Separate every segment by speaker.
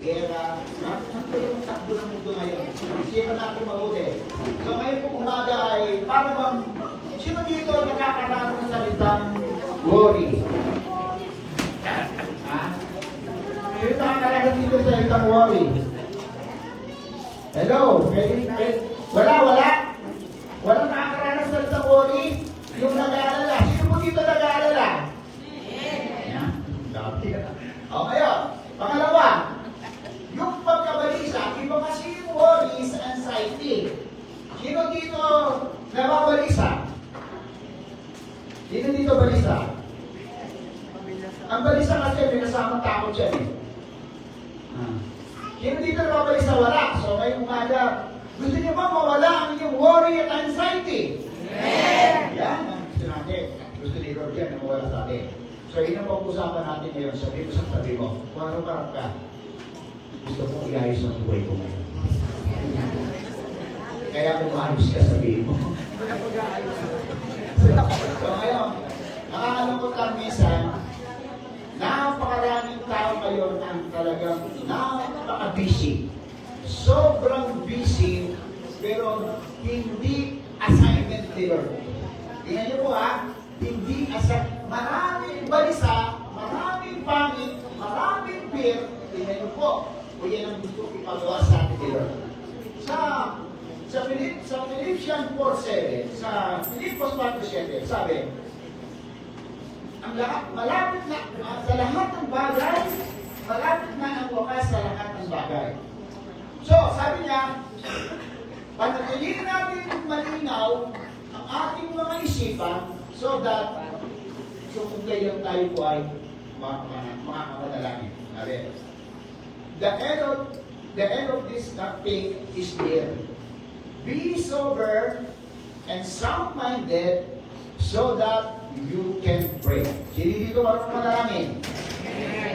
Speaker 1: gera. Ano yung takbo ng mundo ngayon? Sino natin mabuti? So ngayon po umaga ay para bang sino dito nakakaranas ng salitang worry? Ha? Sino nakakaranas dito sa salitang worry? Hello? Wala? Wala nakakaranas ng salitang worry? Yung nag-aalala. Sino po dito nag-aalala? O ngayon, pangalawa, yung pagkabalisa, iba kasi yung worry sa anxiety. Sino dito nababalisa? Sino dito balisa? Ang balisa kasi may nasamang takot siya eh. Sino dito nababalisa? Wala. So ngayong umaga, gusto niyo ba mawala ang inyong worry at anxiety? Yan ang gusto natin. Gusto ni Lord yan na mawala sa atin. So yun ang pag-usapan natin ngayon. Sabi mo sa tabi mo, kung ano parang ka, gusto mong iayos ang buhay ko ngayon. Kaya kung maayos ka, sabihin mo. So ngayon, nakakalungkot lang minsan, napakaraming tao ngayon ang talagang napaka-busy. Sobrang busy, pero hindi assignment ni Lord. Tingnan niyo po ha, hindi maraming balisa, maraming pangit, maraming fear, tingnan niyo po, o yan ang gusto ipagawa sa atin ni Lord. Sa Philippians 4:7, sa Filipos 4:7, sabi, ang malapit na, sa lahat ng bagay, malapit na ang wakas sa lahat ng bagay. So, sabi niya, panatilihin natin malinaw ang ating mga isipan so kung kayo tayo po ay makakamadalangin. The end of this thing is near. Be sober and sound-minded so that you can pray. Sino dito marunong manalangin?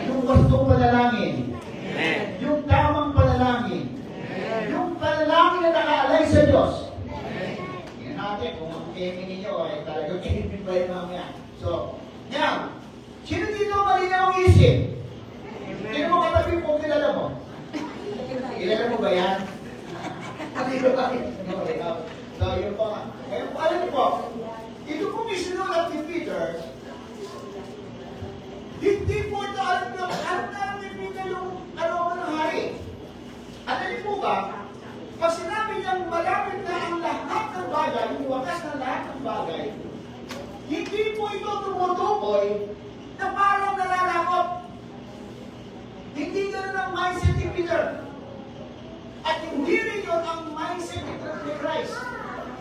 Speaker 1: Yung wastong panalangin. Yung tamang panalangin. Yung panalangin na nakaalay sa Diyos. Tingnan natin kung ang aiming ninyo ay talagang aiming ba yung mamaya. So, now, sino dito malinaw ang isip? Sino mo katabi kung kilala mo? Kilala mo ba yan? So, yun po nga. Alam niyo po, ito po isinulat ni Peter, hindi po ito alam na ni Peter yung aroma ng hari. Alam niyo po ba, pag sinabi niyang malapit na ang lahat ng bagay, yung wakas na lahat ng bagay, hindi po ito tumutukoy na parang nalalakot. Hindi ganoon ang mindset ni Peter. At hindi rin yun ang mindset ni Christ.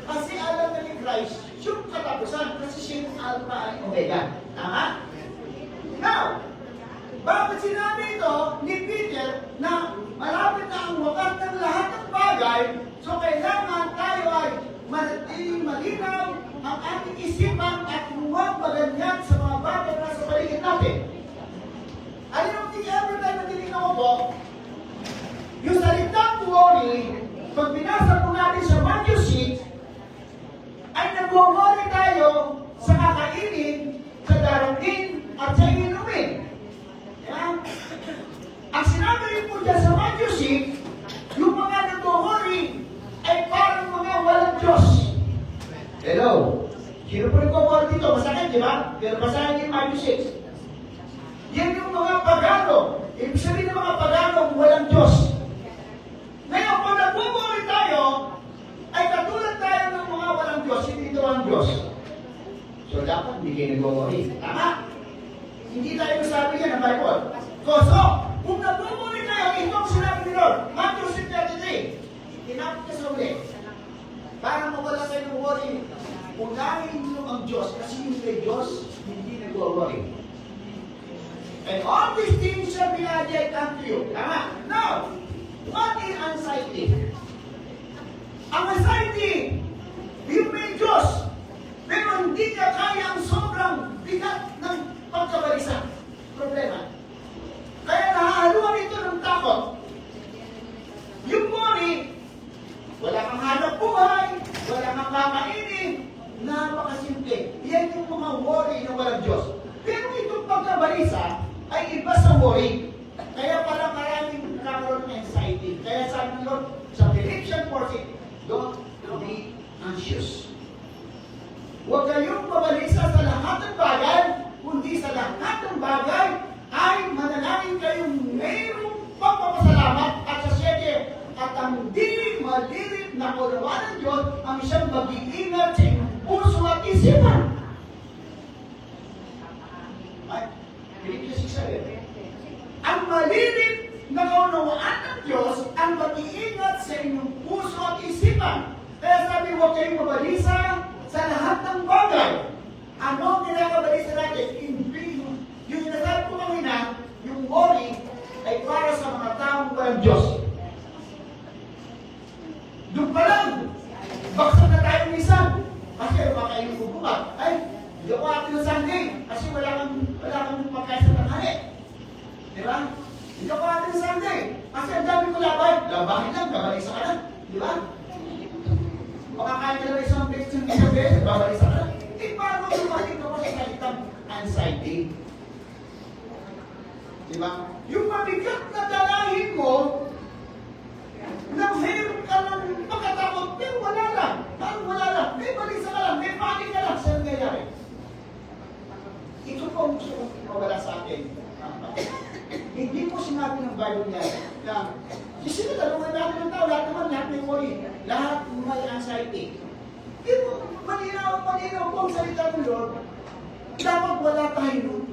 Speaker 1: Kasi alam na ni Christ, yung katapusan, kasi siya yung Alpha and Omega. Tama? Now, bakit sinabi ito ni Peter na malapit na ang wakas ng lahat ng bagay, so kailangan tayo ay manatiling malinaw ang ating isipan at huwag maganyan sa mga bagay na sa paligid natin. Alam mo, every time na tinignan ko po, yung salitang worry, pag binasa po natin sa Matthew 6, ay nag-worry tayo sa kakainin, sa darating, at sa inumin. Yan. Ang sinabi rin po dyan sa Matthew 6, yung mga nag-worry ay parang mga walang Diyos. Hello? Sino po nag-worry dito? Masakit, di ba? Pero basahin yung Matthew 6. Yan yung mga pagano. Ibig sabihin ng mga pagano, walang Diyos. Ngayon, kung nag-worry tayo, ay katulad tayo ng mga walang Diyos, hindi ito ang Diyos. So, dapat hindi kayo nag-worry. Tama? Hindi tayo masabi yan ng Bible. So, kung nag-worry tayo, ito ang sinabi ni Lord. Matthew 6:33. Tinapit ka sa uli. Para mawala kayo ng worry, unahin nyo ang Diyos kasi yung kay Diyos, hindi nag-worry. And all these things shall be added unto you. Tama? Now, what is anxiety? Ang anxiety, yung may Diyos, pero hindi niya kaya ang sobrang bigat ng pagkabalisa. Problema. Kaya nahahaluan ito ng takot. Yung worry, wala kang hanap buhay, wala kang kakainin, napakasimple. Yan yung mga worry na walang Diyos. Pero itong pagkabalisa ay iba sa worry. Kaya pala maraming nakakaroon 14, don't be anxious. Huwag kayong mabalisa sa lahat ng bagay, kundi sa lahat ng bagay ay manalangin kayong mayroong pagpapasalamat at sa 7, at ang di malirit na kaunawaan ng Diyos ang siyang mag-iingat sa inyong puso at isipan. Ay, Philippians 6:7. Ang malirit na kaunawaan ng Diyos ang mag-iingat sa inyong puso at isipan. Kaya sabi, huwag kayong mabalisa sa lahat ng bagay. Ano ang kinakabalisa natin? Yung nasabi ko kanina, yung worry ay para sa mga taong walang Diyos. Doon pa lang, baksak na tayo minsan. Kasi baka yung bubukat, ay, hindi ako atin ng Sunday. Kasi wala kang pagkain sa tanghali. Di ba? Hindi ako atin ng Sunday. Kasi ang dami ko labay. Labahin lang, babalisa ka lang. Di ba? Makakain ka lang isang beses, babalisa ka lang. Eh, paano lumalik ako sa salitang anxiety? Di ba? Yung mabigat na dalahin mo, na meron ka lang pagkatakot, pero wala lang. Parang wala lang. May balisa ka lang, may panik ka lang. Saan nangyayari? Ito po ang gusto kong mawala sa atin. Hindi po sinabi ng Bible niya na kasi talungan natin ng tao, lahat may worry, lahat may anxiety. Pero malinaw po ang salita ng Lord, dapat wala tayo nun.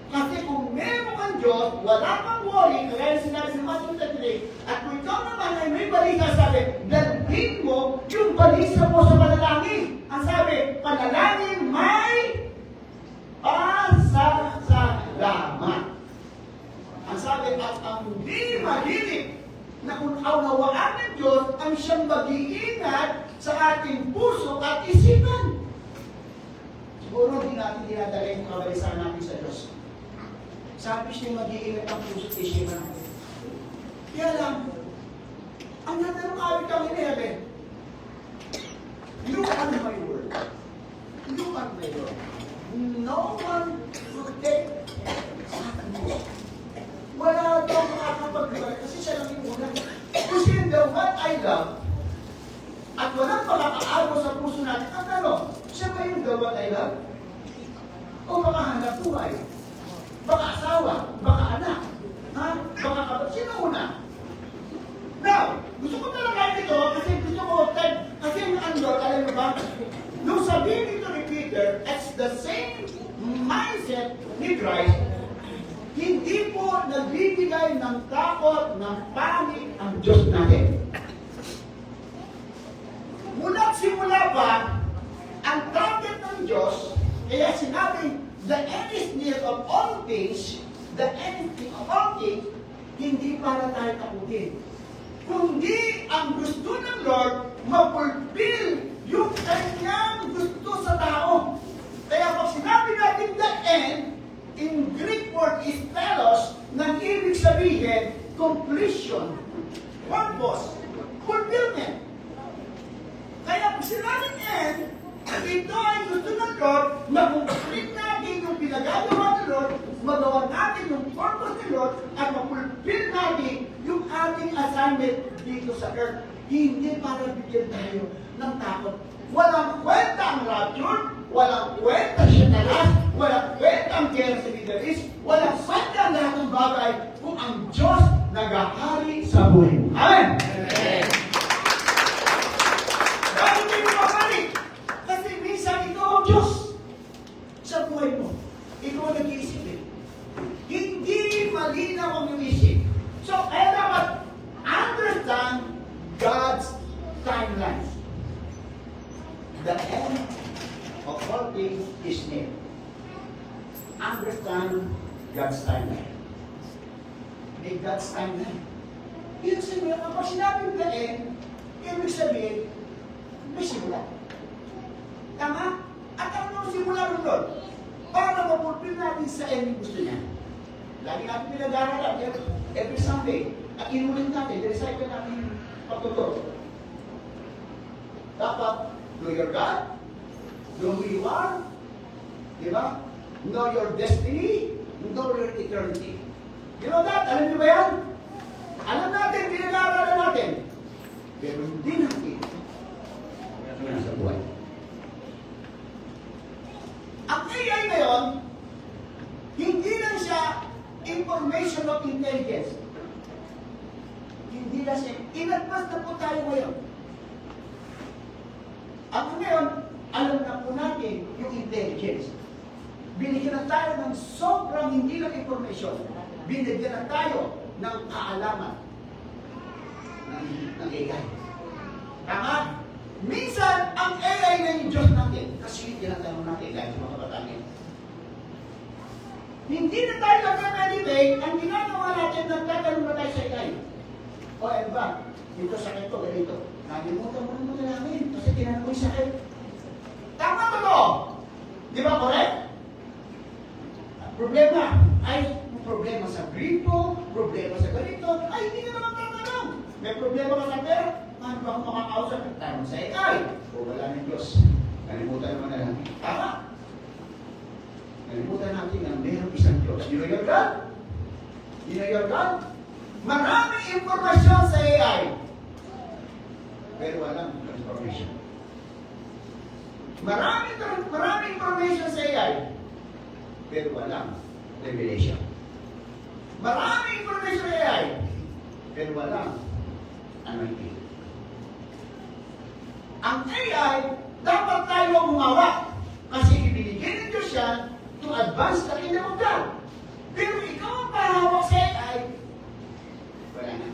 Speaker 1: Kasi kung meron kang Diyos, wala kang worry, kaya sinabi ng Matthew 23, at kung ikaw naman ay may balisa, sabi, dalhin mo yung balisa mo sa panalangin. Ang sabi, panalangin may pasasalamat. Ang sabi, at ang di mahilig na kung aunawaan ng Diyos ang siyang mag-iingat sa ating puso at isipan. Siguro hindi natin dinadala yung kabalisan natin sa Diyos. Sabi siya mag-iingat ang puso at isipan. Kaya lang, ang ganda ng awit ang hinihabi. You are my word. You are my word. No one will take Satan. Wala daw makakapag-ibalik kasi siya lang yung una. Kasi the one I love, at walang makakaagaw sa puso natin, ang tanong, siya ba yung the one I love? O baka hanap buhay? Baka asawa? Baka anak? Ha? Baka kapag? Sino una? Now, gusto ko talaga ito kasi gusto ko, kasi yung Andor, alam mo ba? Nung sabihin ito ni Peter, it's the same mindset ni Christ. Hindi po nagbibigay ng takot, ng panik ang Diyos natin. Mula't simula pa, ang target ng Diyos, kaya sinabi, the end is near of all things, the end of all things, hindi para tayo takutin. Kundi ang gusto ng Lord, mapulpil yung kanyang gusto sa tao. Kaya pag sinabi natin the end, in Greek word is telos, nang ibig sabihin, completion, purpose, fulfillment. Kaya pag sinabing end, ito ay gusto ng Lord, mag-complete natin yung pinagagawa ng Lord, magawa natin yung purpose ng Lord, at mag-fulfill natin yung ating assignment dito sa earth. Hindi para bigyan tayo ng takot. Walang kwenta ang rapture, walang kwenta siya na last, walang kwenta ang kera sa Middle East, walang kwenta ang lahat ng bagay kung ang Diyos nag-ahari sa buhay mo. Amen! Bakit kayo makapanik? Kasi minsan ikaw ang Diyos sa buhay mo. Ikaw ang nag-iisip eh. Hindi malinaw ang iyong isip. So, kaya dapat understand God's timeline. The end of all things is near. Understand God's timeline. May God's timeline. Ibig sabihin, kapag sinabing the end, ibig sabihin, may simula. Tama? At ano simula ng Lord? Para mapulpil natin sa end yung gusto niya. Lagi natin pinag-aaralan every Sunday. At inulit natin, i-recycle natin yung pagtuturo. Dapat, know your God, know who you are, di ba? Know your destiny, know your eternity. You know that? Alam niyo ba yan? Alam natin, pinag-aaralan natin. pero hindi nakikita yung nasa buhay. Ang AI ngayon, hindi lang siya information of intelligence. Hindi lang siya. In-advance na po tayo ngayon. Ako ngayon, alam na po natin yung intelligence. Binigyan na tayo ng sobrang hindi lang information. Binigyan na tayo ng kaalaman ng AI. Tama? Minsan, ang AI na yung Diyos natin. Kasi tinatanong natin dahil sa mga kabataan. Hindi na tayo nagka-meditate, ang ginagawa natin, nagtatanong na tayo sa AI. O, ano ba? Ito sakit ko, ganito. Nalimutan mo naman namin kasi tinanong ko yung sakit. Tama to to! Di ba correct? Problema sa gripo, problema sa ganito, ay hindi ka naman tatanong. May problema ka sa pera, paano ba akong makakausap? Tanong sa AI. O wala ng Diyos. Nalimutan naman na lang. Tama. Nalimutan natin na mayroong isang Diyos. You know your God? You know your God? Maraming informasyon sa AI. Pero walang transformation. Maraming information sa AI. Pero walang revelation. Maraming information sa AI. Pero walang anointing. Ang AI, dapat tayo umawa. Kasi ibinigay ng Diyos yan to advance the kingdom of God. Pero ikaw ang pahawak sa AI, wala na.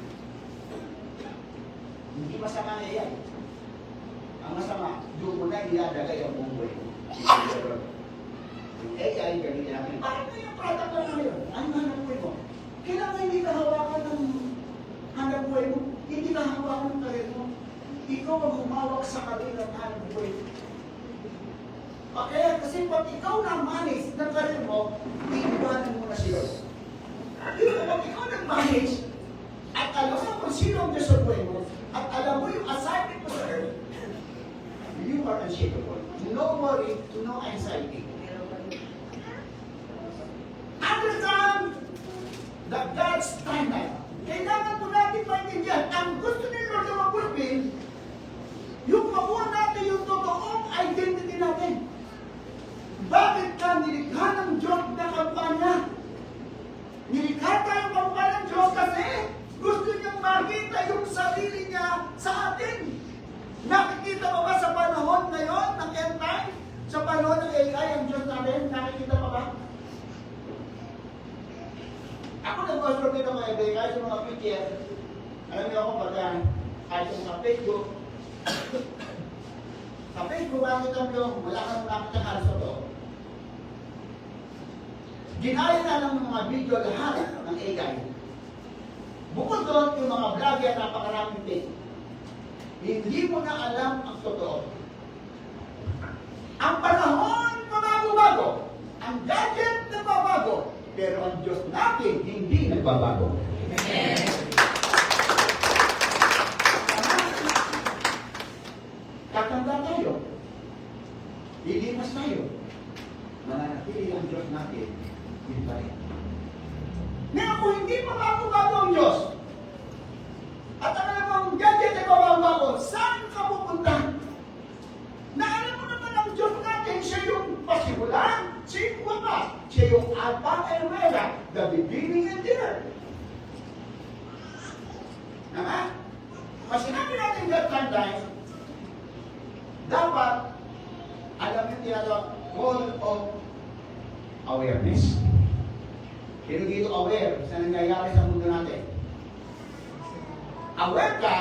Speaker 1: Hindi masama ang AI. Ang masama, doon mo na ilalagay ang buhay mo. Yung AI, ganyan namin. Bakit na yung product na ngayon? Ano hanap buhay mo? Kailangan hindi ka hawakan ng hanap buhay mo. Hindi ka hawakan ng karir mo. Ikaw ang humawak sa karir ng hanap buhay mo. Okay, kasi pag ikaw na manage ng karir mo, iiwanan mo na sila. Pag ikaw nag-manage, at alam mo kung sino ang Diyos sa buhay mo, at alam mo yung assignment mo sa earth, you are unshakable. No worry, no anxiety. Understand that God's timeline. Kailangan po natin maintindihan, ang gusto ni Lord na mapulpil, yung makuha natin yung totoong identity natin. Bakit ka nilikha ng Diyos na kampanya? Nilikha tayong kampanya ng Diyos kasi gusto niyang makita yung sarili niya sa atin. Nakikita mo ba sa panahon ngayon ng end time? Sa panahon ng AI ang Diyos natin? Nakikita pa ba? Ako nag-control dito mga ibig kahit sa mga picture. Alam niyo ako pagka kahit sa mga Facebook. Sa Facebook, makikita mo yung wala ka nang nakita halos sa to. Ginaya na ng mga video lahat ng AI. Bukod doon, yung mga vlogger, napakaraming din. Hindi mo na alam ang totoo. Ang panahon mabago-bago. Ang gadget nagbabago. Pero ang Diyos natin hindi nagbabago. Amen. Tatanda tayo. Lilipas tayo. Mananatili ang Diyos natin. Hindi pa rin. Ngayon kung hindi mabago-bago ang Diyos, at ang namang gadget na babago, saan ka pupunta? Na alam mo naman ang Diyos natin, siya yung pasimulan, siya yung wakas, siya yung Alpha and Omega, the beginning and the end. Diba? Pag sinabi natin that sometimes, dapat alam yung tinatawag call of awareness. Pero dito aware sa nangyayari sa mundo natin. Aware ka,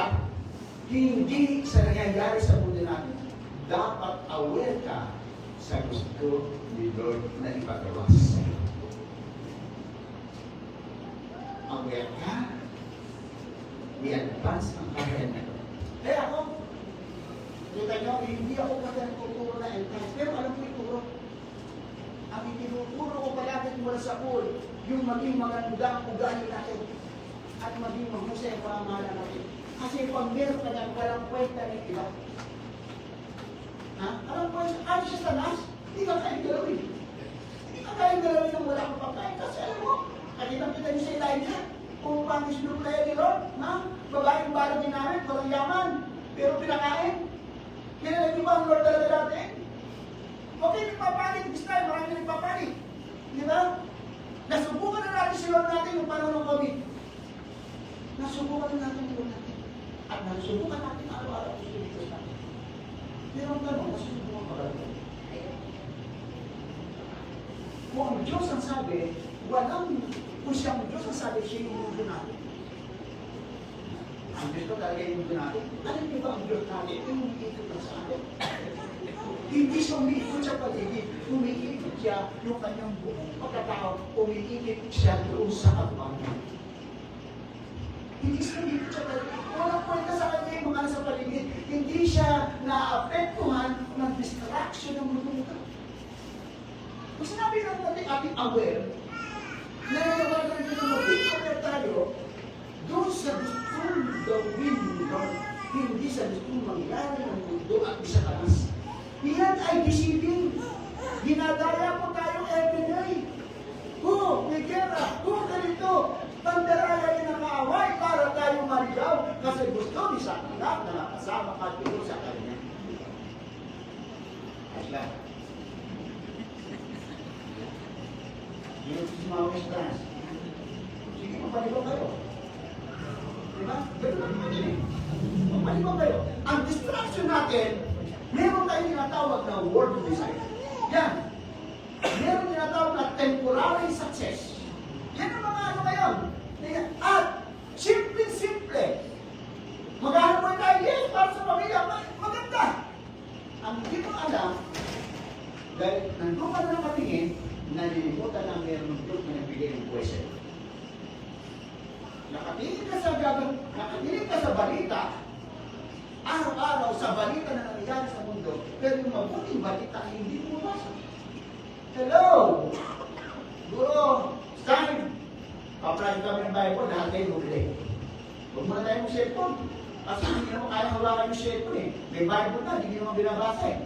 Speaker 1: hindi sa nangyayari sa mundo natin. Dapat aware ka sa gusto ni Lord na ipagawa sa iyo. Aware ka, i-advance ang kaya na ito. Kaya ako, kita nyo, hindi ako nagtuturo na entrance, pero alam ko ituro. Ang itinuturo ko palagi mula sa pool, yung maging magandang ugali natin at maging mahusay ang pamamahala natin. Kasi pag meron ka niyang walang kwenta ng iba, alam mo, ay siya sa nas, hindi ka kayang galawin. Hindi ka kayang galawin ng wala kang pagkain. Kasi alam mo, kanina kita niyo sa Elijah, kung paano sinupplaya ni Lord, babaeng balong ginamit, walang yaman, pero pinakain. Kailan niyo ba ang Lord talaga natin? Okay, nagpapanik. This time, marami nagpapanik. Di ba? Nasubukan na natin si Lord natin yung panahon ng COVID. Nasubukan na natin yung Lord natin. At nasubukan natin araw-araw sa Diyos natin. Pero ang tanong, nasubukan pa ba? Kung ang Diyos ang sabi, kung siyang Diyos ang sabi, siya yung mundo natin. Ang Diyos ko talaga yung mundo natin. Alam niyo ba ang Diyos natin? Yung umiikot na sa atin. Hindi siya umiikot sa paligid. Umiikot siya yung kanyang buong pagkatao. Umiikot siya doon sa kapamilya. Hindi siya umiikot sa paligid. Walang kwenta sa kanya yung mga nasa paligid. Hindi siya naapektuhan ng distraction ng mundo. Kung sinabi lang natin ating aware, nananawagan din na mag-aware tayo doon sa gustong gawin ni Lord, hindi sa gustong mangyari ng mundo at isa kalas. Iyan ay deceiving. Ginadaya po tayo every day. May gera, ganito. Pandaraya yung nakaaway para tayo maligaw kasi gusto ni Satanas na nakasama ka dito sa kanya. Asla. Yung sumawis trans. Sige, mapaligaw kayo. Diba? Mapaligaw kayo. Ang distraction natin, meron tayong tinatawag na world desire. Yan. Meron tinatawag na temporary success. Yan ang mga ano ngayon. At, simple-simple. Maghanap mo tayo, yes, para sa pamilya, maganda. Ang hindi mo alam, dahil nandun ka na nakatingin, nalilimutan na meron ng Diyos na nagbigay ng pwese. Nakatingin ka sa balita, araw-araw sa balita na nangyayari sa mundo, pero yung mabuting balita ay hindi mo mabasa. Hello! Guro, it's time. Pa-apply kami ng Bible, lahat kayo huli. Huwag muna tayo ng cellphone. Kasi hindi naman kaya hawakan yung cellphone eh. May Bible na, hindi naman binabasa eh.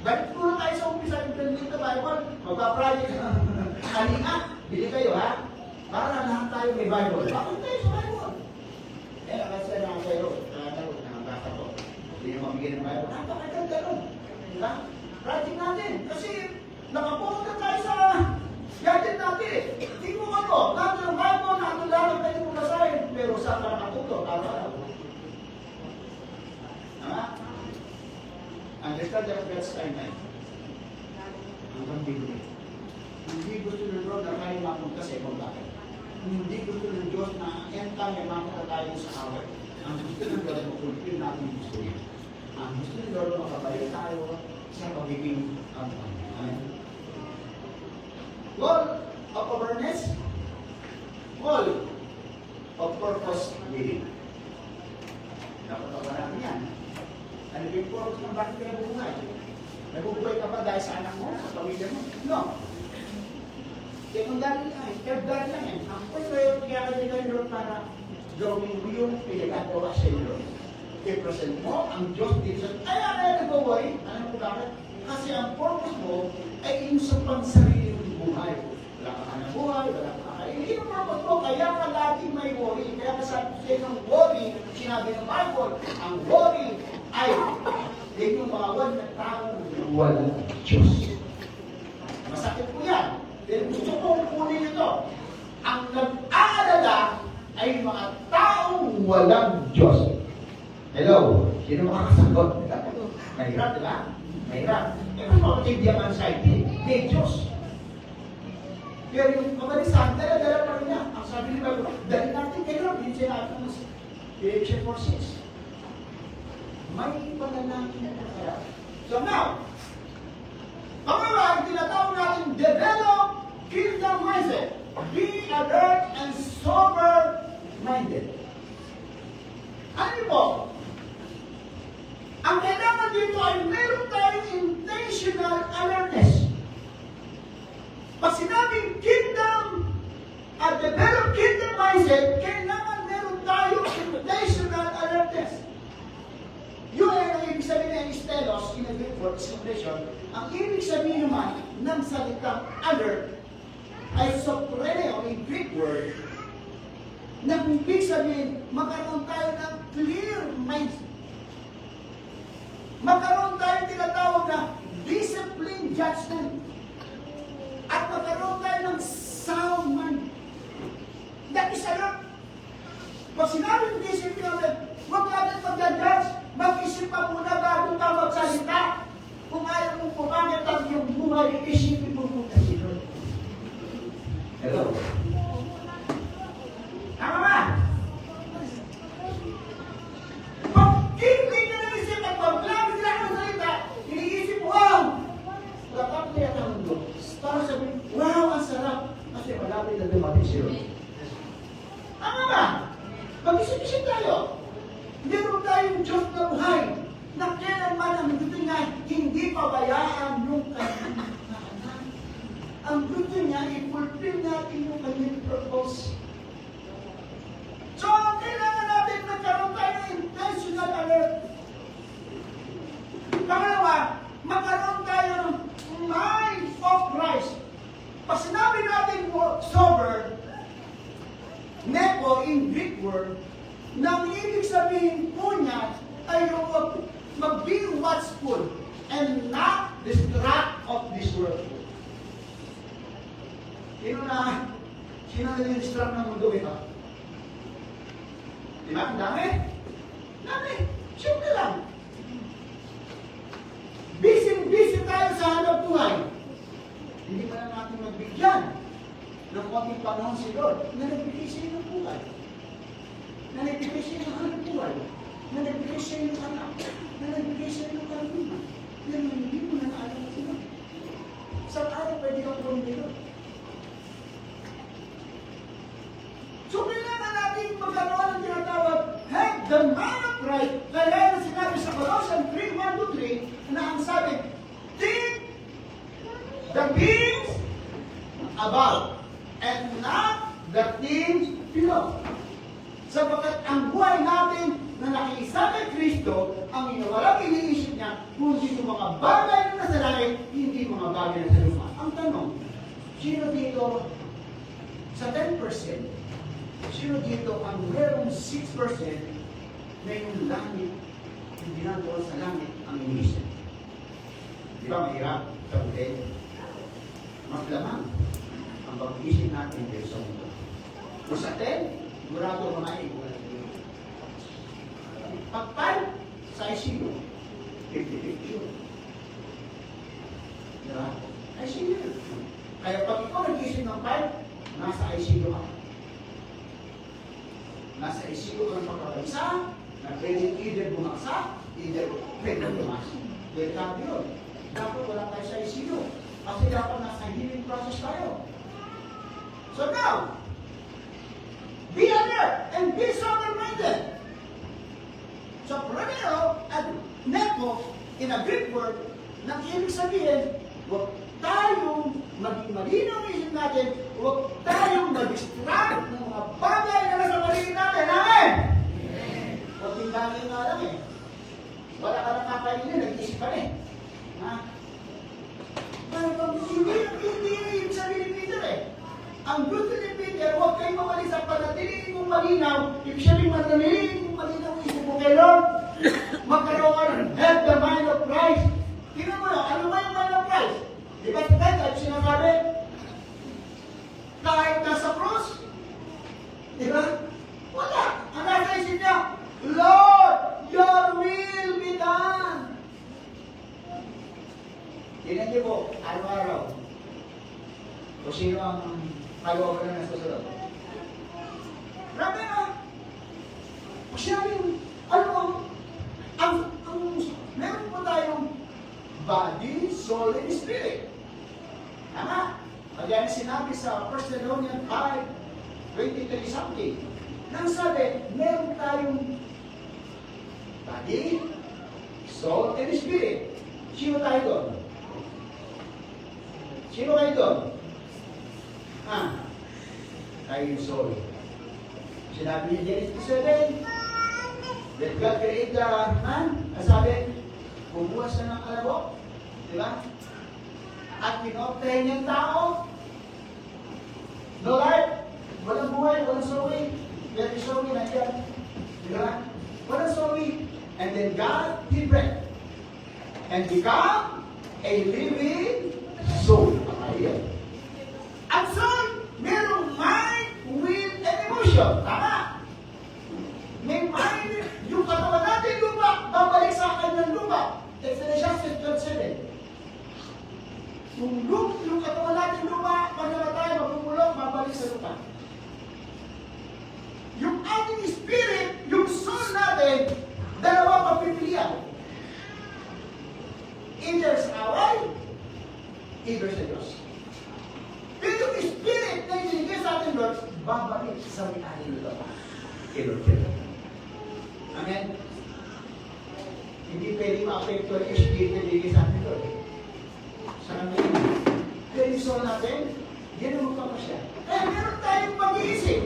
Speaker 1: Balik muna tayo sa umpisa yung pinag Bible, magpa-apply kanina, bili kayo ha? Para lahat tayo may Bible. Bakit tayo sa Bible? Kasi na kayo, nakabasa ko. Hindi naman mabigyan ng Bible. Napakaganda nun. Diba? Project natin. Kasi nakapost na tayo sa gadget natin. Hindi mo ano, natin ang Bible, natin lang ang pwede mo basahin. Pero saan ka nakatuto? Araw-araw. Understand that God's timeline. Hanggang bigli. Hindi gusto ng Lord na tayo mapunta sa ibang bagay. Hindi gusto ng Diyos na end time ay mapunta tayo sa away. Ang gusto ng Lord ay makulpil natin yung gusto niya. Ang gusto ng Lord na makabayo tayo sa pagiging Amen. Goal of awareness. Goal of purpose living. Napatawa natin yan. Ano yung purpose ng bakit ka nabubuhay? Nabubuhay ka ba dahil sa anak mo, sa pamilya mo? No. Secondary lang eh. Third lang eh. Ang pwede kaya ka din Lord para gawin mo yung pinagagawa sa iyo. I-present mo ang Diyos dito. Kaya nagbubuhay. Alam mo bakit? Kasi ang purpose mo ay yung sa pansarili mong buhay. Wala ka na buhay, wala ka na. Hindi yung purpose mo, kaya ka laging may worry. Kaya kasabi siya ng worry, sinabi ng Bible, ang worry ay din yung mga walang taong walang Diyos. Masakit po yan. Pero gusto kong kunin ito. Ang nag-aalala ay mga taong walang Diyos. Hello? Sino makakasagot? Mahirap, di ba? Mahirap. Eh, kung makakibiyang anxiety, may Diyos. Pero yung kamalisan, dala-dala pa rin niya. Ang sabi ni Bible, dali natin kayo, hindi siya natin ng Ephesians 4:6. May panalangin na kaya. So now, pangalawa, ang tinatawag natin, develop kingdom mindset. Be alert and sober-minded. Ano po? Ang kailangan dito ay meron tayong intentional alertness. Pag sinabing kingdom at develop kingdom mindset, kailangan meron tayong intentional alertness. Yun ay ang ibig sabihin ng stelos in a Greek word, expression. Ang ibig sabihin naman ng salitang alert ay sopreneo in Greek word na ibig sabihin magkaroon tayo ng clear magkaroon tayong tinatawag na discipline judgment. At magkaroon tayo ng sound mind. That is a lot. Pag sinabi ng discipline natin, huwag natin mag-judge. Mag-isip pa muna bago ka magsalita. Kung ayaw mong pumangit ang iyong buhay, isipin mo muna si Lord. Hello? Tama ba? Pag hindi ka nag-isip at pag-lang sila ang salita, iniisip mo, wow! Dapat niya ang mundo. Para sabihin, wow, ang sarap. Kasi malapit na dumating si Lord. Tama ba? Mag-isip-isip tayo. Meron tayong Diyos na buhay na kailanman ang gusto niya hindi pabayaan yung kanyang anak. Ang gusto niya, i-fulfill natin yung kanyang purpose. So, kailangan natin magkaroon tayo ng intentional alert. Pangalawa, magkaroon tayo ng mind of Christ. Pag sinabi natin sober, nepo in Greek word, na ang ibig sabihin po niya ay yung mag-be watchful and not distract of this world. Sino na-distract ng mundo ito? Diba? Ang dami? Dami. Simple lang. Busy tayo sa hanap buhay. Hindi pa lang natin magbigyan ng konting panahon si Lord na nagbigay sa iyo ng buhay. Na nagbigay sa iyo ng hanap buhay. Na nagbigay sa iyo ng anak. Na nagbigay sa iyo ng karunungan. Na hindi mo na naalala sila. Sa araw pwede kang pumunta Lord. So, kailangan natin magkaroon ng tinatawag, have the mind of Christ. Kaya na sinabi sa Colossians 3:1-3, na ang sabi, think the things above, and not the things below. Sapagkat ang buhay natin na nakiisa kay Kristo, ang inawalang iniisip niya, kundi yung mga bagay na nasa langit, hindi mga bagay na sa lupa. Ang tanong, sino dito sa 10%, sino dito ang merong 6% na yung langit, yung ginagawa sa langit ang iniisip? Di ba mahirap sa buhay? Mas lamang ang pag-isip natin kayo sa mundo. Kung sa 10, murado mamain. Pag 5, sa ICU, 50-50 yun. Diba? ICU yun. Kaya pag ikaw nag-isip ng 5, nasa ICU ka. Nasa ICU ka ng pagkakaisa, na-pwede either bumaksa, either pwede bumas. Welcome yun. Dapat wala tayo sa ICU. Kasi dapat nasa healing process tayo. So now, be alert and be sober-minded. So, praneo at nepo, in a Greek word, nang ibig sabihin, huwag tayong maging malinaw ang isip natin, huwag tayong mag-distract ng mga bagay na nasa paligid natin. Amen! Huwag tinggalin nga lang eh. Wala ka nang kakainin, nag-isip ka eh. Ha? Hindi yung sabi ni Peter eh. Ang gusto ni Peter, huwag kayong mawali sa panatiliin mong malinaw. Ibig sabihin, manatiliin mong malinaw ang isip mo kay Lord. Magkaroon ka ng have the mind of Christ. Tingnan mo na, ano ba yung mind of Christ? Di ba ito kahit sinasabi? Kahit nasa cross? Di ba? Wala. Ang nasa isip niya, Lord, your will be done. Tingnan niyo po, araw-araw. O sino ang kagawa na nasusunod? Grabe na! Siyang, meron po tayong body, soul, and spirit. Tama? Again, sinabi sa 1 Thessalonians 5:23 something. Nang sabi, meron tayong body, soul, and spirit. Sino tayo doon? Sino kayo doon? Tayo yung soul. Sinabi niya Genesis 7, that God created the man, sabi, bumuwas na ng kalabok. Di ba? At pinoptahin niyang tao. No life, walang buhay, walang soul. Pero yung soul, nandiyan. Di ba? Walang soul. And then God, He breathed. and become a living soul. Ayan. Ang soul, merong mind, will, and emotion. Tama. May mind, yung katawan natin lupa, babalik sa kanyang lupa. Ecclesiastes 12:7. Yung katawan natin lupa, pag namatay, mapupulok, babalik sa lupa. Yung ating spirit, yung soul natin, dalawa papipilian. Either sa away, either sa Diyos. Pero yung spirit na itinigay sa ating Lord, babalik sa may-ari nito. Kilo-kilo. Amen? Hindi pwede ma-apekto yung spirit na itinigay sa ating Lord. Sa amin, pero yung soul natin, yan ang magpapasya. Kaya meron tayong pag-iisip.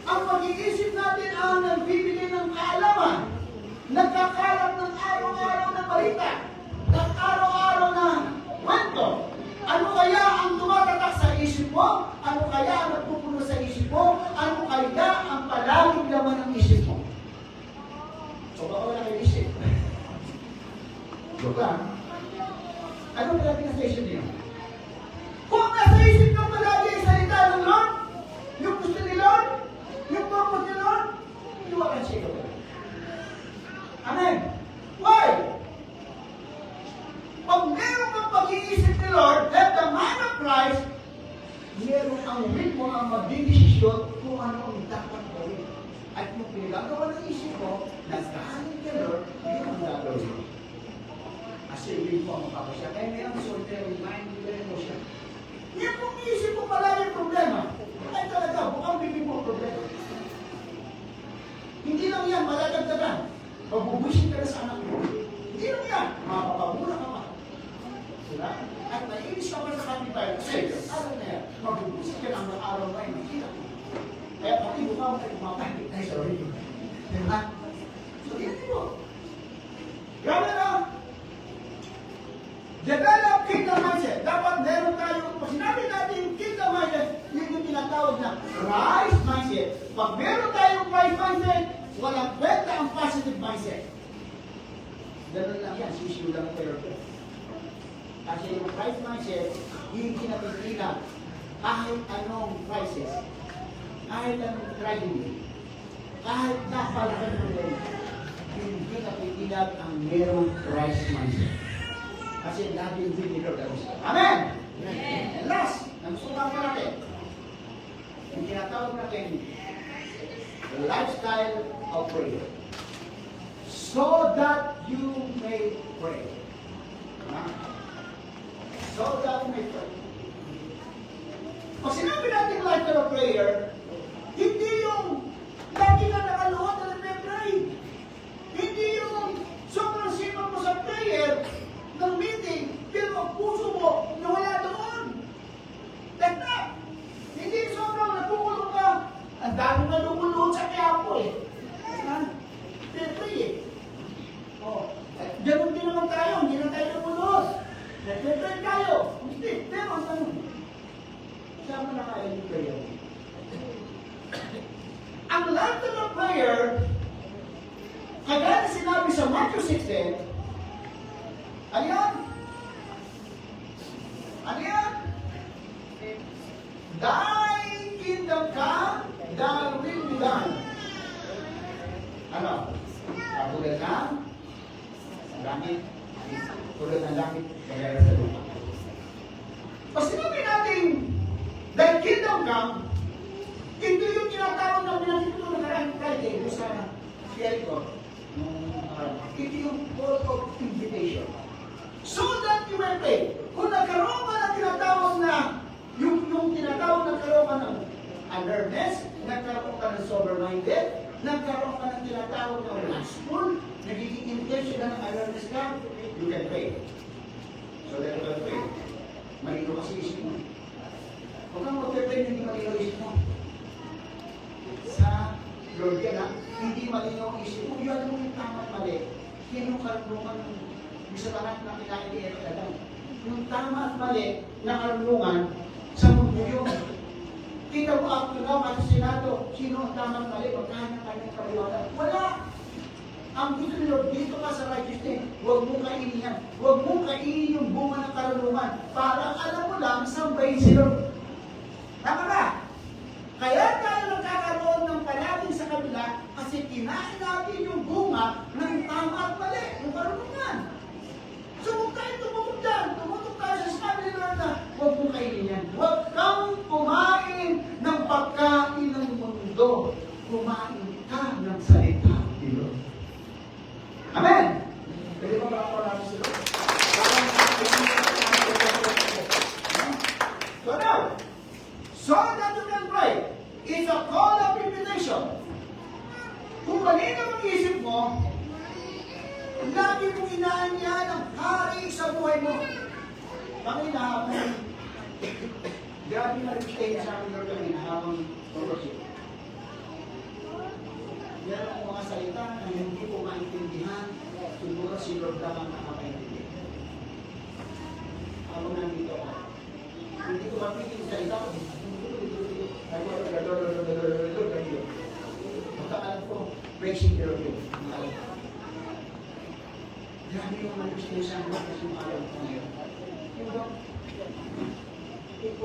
Speaker 1: Ang pag-iisip natin ang nagbibigay ng kaalaman. Nagkakalat ng araw-araw na balita. Ng araw-araw na kwento. Ano kaya ang tumatatak sa isip mo? Ano kaya ang nagpupuno sa isip mo? Ano kaya ang palaging laman ng isip mo? So, baka wala kayo isip. Joke lang. Ano palagi nasa isip niyo? Kung nasa isip nyo palagi ang salita ng Lord, yung gusto ni Lord, yung purpose ni Lord, iwakan siya ito. Amen. Why? Pag meron kang pag-iisip ni Lord, let the mind of Christ, meron ang will mo ang magdidesisyon kung ano ang dapat gawin. At kung pinagagawa ng isip mo, nagkahanin kay Lord, yun ang gagawin mo. Kasi will mo ang makapasya. Kaya may ang solitary mind, will and emotion. Yan kung iisip mo pala yung problema, ay talaga, bukang bibig mo ang problema. Hindi lang yan, maladagdagan. Mabubusin ka na sa anak mo. Hindi lang yan, mapapabura ka pa. Diba? At naiinis ka pa sa kapitay. Kasi, alam na yan, mabubusin ka na ang araw na yun. Kaya pati mukha mo kayo kumapahit. Ay, sorry. Diba? So, yan mo. Gano'n na. Develop kingdom mindset. Dapat meron tayo, pag sinabi natin yung kingdom mindset, yun yung tinatawag na Christ mindset. Pag meron tayong Christ mindset, walang kwenta ang positive mindset. Ganun lang yan, sisiyo lang ang pero. Kasi yung Christ mindset, hindi napigilan kahit anong crisis, kahit anong tragedy, kahit napalakan ng problema, hindi napigilan ang merong Christ mindset. Kasi lagi yung will ni Lord ang gusto. Amen! Amen! And last, nagustuhan pa natin, yung tinatawag natin, the lifestyle of prayer. So that you may pray. So that you may pray. Pag sinabi natin lifestyle of prayer, hindi yung lagi na nakaluhod na nagpe-pray. Hindi yung sobrang simple mo sa prayer, ng meeting, pero ang puso mo nawala doon. That's not. Hindi sobrang nagpukulong ka. Ang dami na lumuluhod sa Quiapo eh. Pray eh. Oh, ganun din naman tayo. Hindi na tayo lumuluhod. Nagpe-pray tayo. Hindi. Pero ang tanong, saan mo nakain yung prayer? Ang lifestyle of prayer, kagaya na sinabi sa Matthew 16, ano yan? Ano yan? Thy kingdom come, thy will be done. Ano? Katulad ng langit. Tulad ng langit, kagaya sa lupa. Pag sinabi natin, thy kingdom come, ito yung tinatawag na pinagkito na karang Friday sa Jericho. Ito yung call of invitation. So that you may pray. Kung nagkaroon ka ng tinatawag na, yung tinatawag na nagkaroon ka ng alertness, nagkaroon ka ng sober-minded, nagkaroon ka ng tinatawag na lustful, nagiging intentional ng alertness ka, you can pray. So that you can pray. Malino kasi isip mo. Huwag kang mag-pray, hindi malino isip mo. Sa Lord yan ha, hindi malino isip mo. Yun mo yung tama at mali. Yan yung karunungan sa lahat na kinain ni Adam. Yung tama at mali na karunungan sa mundo yun. Kita mo ako nga, sa Senado, sino ang tama at mali? Pagkahan ng kanyang kaliwanag? Wala! Ang gusto ni Lord, dito ka sa righteousness, huwag mong kainin yan. Huwag mong kainin yung bunga ng karunungan. Parang alam mo lang, sambahin si Lord. Tama ba? Kaya tayo nagkakaroon ng palaging sa kabila kasi kinain natin yung bunga ng tama at mali, yung karunungan. So huwag tayo tumutok dyan. Tumutok tayo sa sabi ni Lord na huwag mong kainin yan. Huwag kang kumain ng pagkain ng mundo. Kumain ka ng salita ni Lord. Amen! Pwede mo ba ako namin si Lord? So now, so that you can pray. It's a call of invitation. Kung malinaw ang isip mo, lagi mong inaanyahan ang hari sa buhay mo. Kanina, grabe na rin sa akin Lord kanina habang worship. Meron ang mga salita na hindi ko maintindihan, siguro si Lord lang ang nakakaintindi. Ako nandito ako. Hindi ko mapigil sa salita ko. Magkakalat ko, praising the Lord yun. Grabe yung manifestation mo kasi yung alam ko ngayon. Yung ba?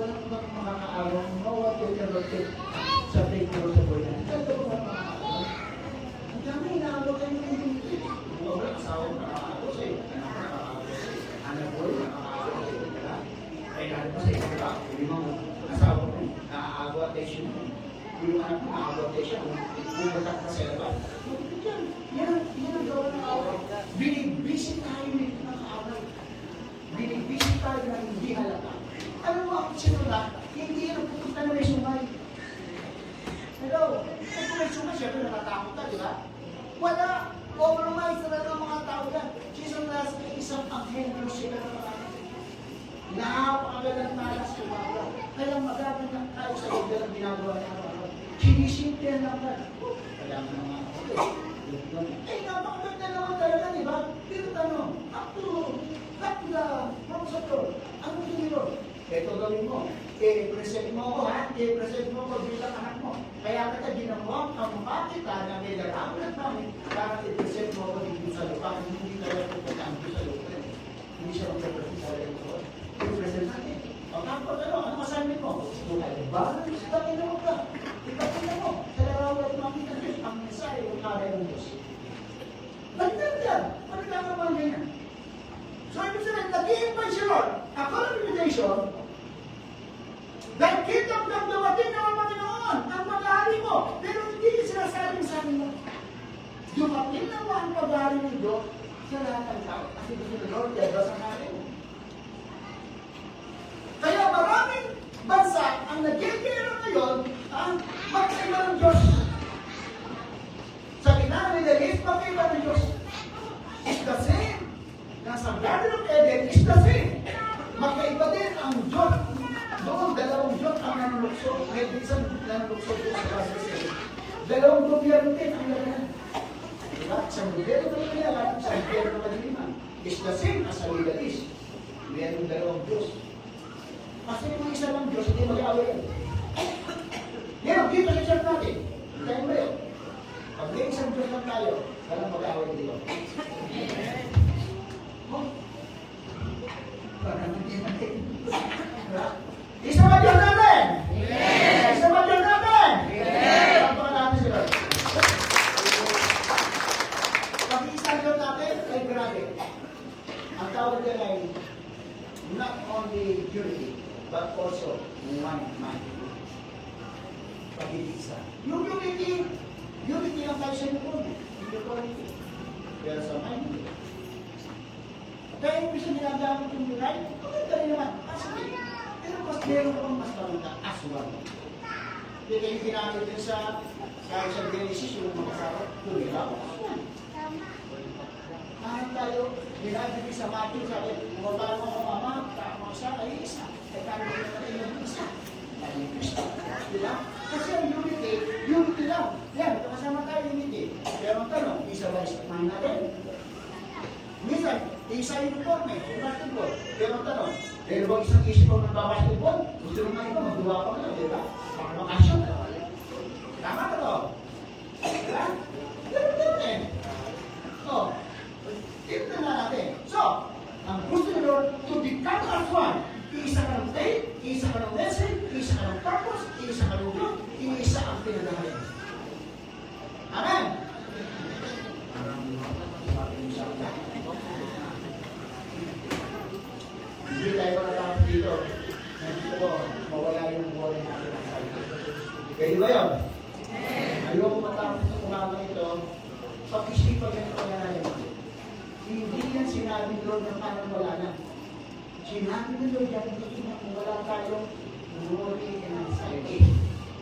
Speaker 1: Walang bang makakaalam mo what you can rotate sa breakthrough sa buhay na. Ito ba makakaalam? Ang dami inaabot kayo ng hindi. Wala asawa nakakaabot sa'yo. Anak nakakaabot sa'yo. Anak ko nakakaabot sa'yo. Ay dahil pa sa'yo. Hindi mo asawa ko nakakaabot tayo siya. Yung anak ko nakakaabot tayo siya. Bumatak ka sa laban. Yan ang gawa ng away. Binibisit tayo nito ng away. Binibisit tayo na hindi halata. Alam mo ako sinula, hindi yan pupunta na may sumay. Hello? Kung may sumay, siyempre natatakot ka, di ba? Wala. Compromise na lang ang mga tao yan. Jesus Christ ay isang anghel sila na marami. Napakagalang talas kumagawa. Kaya magaganda lang tayo sa ito ang ginagawa niya. Sinisimple lang ba? Kaya nga naman ako. Eh, napakaganda naman talaga, di ba? Pero tanong, hakla, mausap ko, ano gusto mo? Ito gawin mo. I-present mo ko, ha? I-present mo ko bilang anak mo. Kaya kita ginawa ang makita na may lalaman namin para i-present mo ko dito sa lupa. Hindi kaya pupunta dito sa lupa. Hindi siya mag-present sa lupa. I-present natin. O tapos ano assignment mo? Balance, ipakita mo ka. Ipakita mo. Sa larawan at makita Diyos, ang mensahe o kaya ng Diyos. Bagdad yan. Ano naman ganyan? So, ibig sabihin, nag-i-invite si Lord. Ako ng invitation, dahil kita mo ng dawatin ng mga Panginoon, ang pag-ahari mo, pero hindi sinasabing sa amin mo. Dumating na ang pag-ahari ng Diyos sa lahat ng tao. Kasi gusto ng Lord, kaya sa akin. Kaya maraming bansa ang nagkikira ngayon ang magkaiba ng Diyos. Sa gitna ng Middle East, magkaiba ng Diyos. It's the same. Nasa Garden of Eden is the same. Magkaiba din ang Diyos. Doon, dalawang Diyos ang nanulukso. May isang nanulukso doon sa Garden of Eden. Dalawang gobyerno din ang laman. Diba? Isang gobyerno na kailangan, isang gobyerno na kadiliman. It's the same as sa Middle East. Mayroong dalawang Diyos. Kasi kung isa lang Diyos, hindi mag-away yan. Yan, dito sa church natin. Tayo ba yun? Pag may isang Diyos lang tayo, walang mag-away dito. Isa ba Diyos natin? Yes! Isa ba Diyos natin? Yes! Pagpaka natin sila. Pag-iisa Diyos natin, ay grabe. Ang tawag din ay not only unity, but also one mind. Pag-iisa. Yung unity lang tayo sa lupon. Unity. Pero sa mind, kaya yung bisa ginagawa ko yung unite, maganda rin naman. Pero mas meron kong mas maganda as well. Hindi kayo ginamit din sa kahit sa Genesis, yung mga kasama, tumilaw. Kahit tayo, ginagawa sa Matthew, sabi, kung paano mo mama, tama siya, ay isa. Ay paano mo natin yung isa. Ay yung Kristo. Diba? Kasi ang unity lang. Yan, kasama tayo unity. Pero ang tanong, isa ba isa mind natin? Minsan, isa yung uniforme, yung basketball. Pero ang tanong, pero bang isang isip ko ng basketball? Gusto naman ito, magduwa ko na, di ba? Baka makasyon. Tama ka to? Diba? Ganun din eh. Lord na parang wala na. Sinabi ng Lord yan, hindi na kung wala tayong worry and anxiety.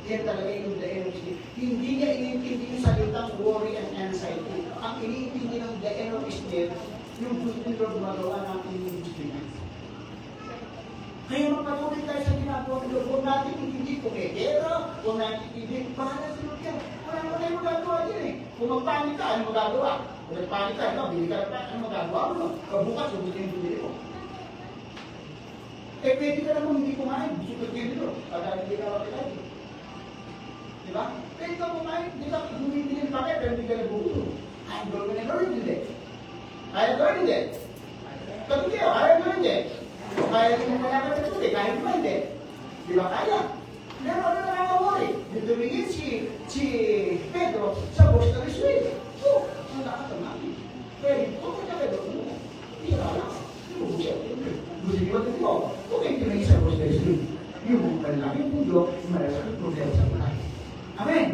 Speaker 1: Yan talaga yung the end of sleep. Hindi niya iniintindi yung salitang worry and anxiety. Ang iniintindi ng the end of sleep, yung gusto ng Lord magawa ng inyong gusto niya. Kaya magpatuloy tayo sa ginagawa ng Lord. Huwag natin hindi kumedera, huwag natin hindi. Bahala sa Lord yan. Wala mo tayong magagawa din eh. Kung magpanik ka, ano magagawa? Kung nagpanik ka, bili ka na, ano magagawa mo? Pagbukas, ubutin yung bili mo. Eh, pwede ka naman hindi kumain. Gusto ko din dito. Pagka hindi ka makilain. Diba? Pwede ka kumain. Hindi ka bumibili ng pakay, pero hindi ka nabubulo. I'm going to learn today. I'm going to learn. Pag hindi, I'm going to learn. Kaya hindi mo malaman ng tubig, kahit ba hindi. Di ba kaya? Pero ano nakakawari? Tumingin si Pedro sa Boston Street. So, ang nakatamamin. Pero kung ka Pedro, hindi ka lang. Buti ba ito mo? Kung hindi na isa Boston Street, yung malaking pundo, malaking problema sa buhay. Amen?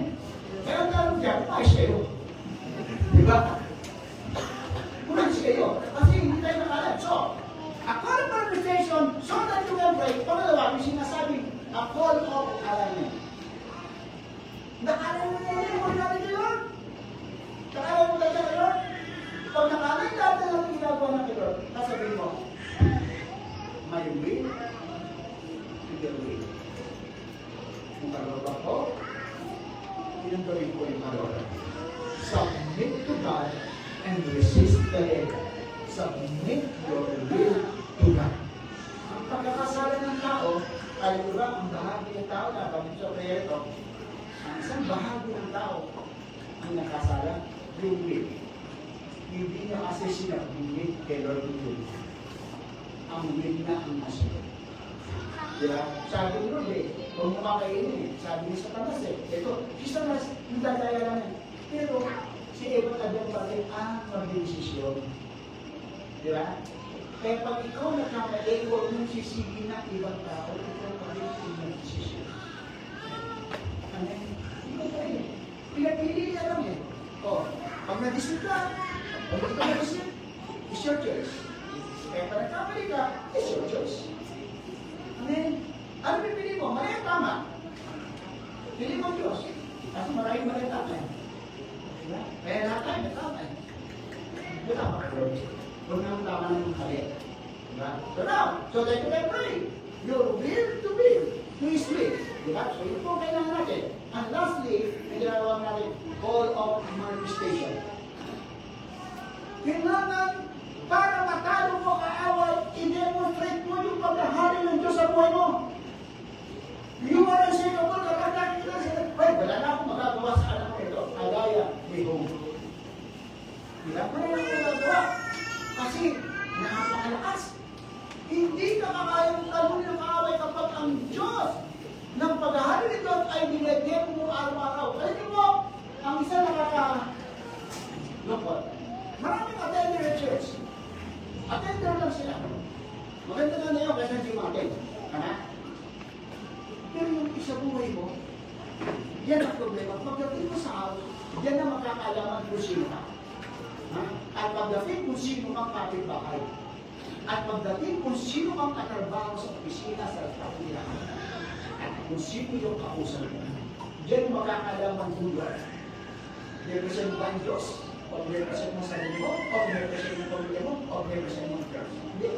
Speaker 1: Kaya ang tanong dyan, ayos kayo. Di ba? Umalis kayo. Kasi hindi tayo nakalat. So, a call of manifestation so that you can pray. Pangalawa, yung sinasabing a call of alignment. Nakalain mo na yung natin ni Lord? Nakalain mo tayo kay Lord? Pag nakalain lahat na lang ginagawa ng Lord, sasabihin mo, my will to your will. Kung kalooban ko, pinagawin ko yung kalooban. Submit to God and resist the devil. Submit your will to God. Ang pagkakasalan ng tao, ay diba, ang bahagi ng tao na pag sa prayer ito, ang isang bahagi ng tao ang nakasala, yung will. Hindi niya kasi sila bumit kay Lord will. Ang will na ang nasunod. Diba? Sabi ni Lord huwag mo kakainin eh. Sabi ni Satanas ito, si Satanas, yung dadaya lang eh. Pero, si Eva Adam pa rin ang magdedesisyon. Diba? Kaya pag ikaw nagkamali, huwag mong sisigi na ibang tao, ikaw pa rin ang magdesisyon. Amen? Ikaw pa rin. Pinapili niya lang eh. O, pag nag-isip ka, pag ikaw nag-isip, it's your choice. Kaya pag nagkamali ka, it's your choice. Amen? Ano pipili mo? Mali ang tama. Pili mo ang Diyos. Kasi maraming mali ang tama eh. Diba? Kaya lahat tayo na tama eh. Hindi tama ka Lord. Huwag na ang tama ng mali. Diba? So now, so that you can pray. Your will to will. To His will. Diba? So yun po kailangan natin. And lastly, yung ginagawa natin, call of manifestation. Kailangan para matalo mo kaaway, i-demonstrate mo yung paghahari ng Diyos sa buhay mo. You are unshakable, kapag kita sila, ay, wala na akong magagawa sa anak ko ito. Alaya, may home. Wala pa na akong magagawa. Kasi, napakalakas. Hindi ka kakayang talunin ng kaaway kapag ang Diyos ng paghahari ng Diyos ay nilagyan mo araw-araw. Alam mo, ang isa nakaka-lupot. Maraming attender at church. Attender lang sila. Maganda nga na yun kasi hindi mo-attend. Pero yung isa buhay mo, yan ang problema. Pagdating mo sa house, yan na makakalaman kung sino ka. At pagdating kung sino kang kapitbahay. At pagdating kung sino kang katrabaho sa opisina sa kapitbahay. At kung sino yung kausap mo. Yan makakalaman kung yun. Represent ba ang Diyos? O represent mo sa sarili mo? O represent mo pamilya mo? O represent mo ang Diyos? Hindi.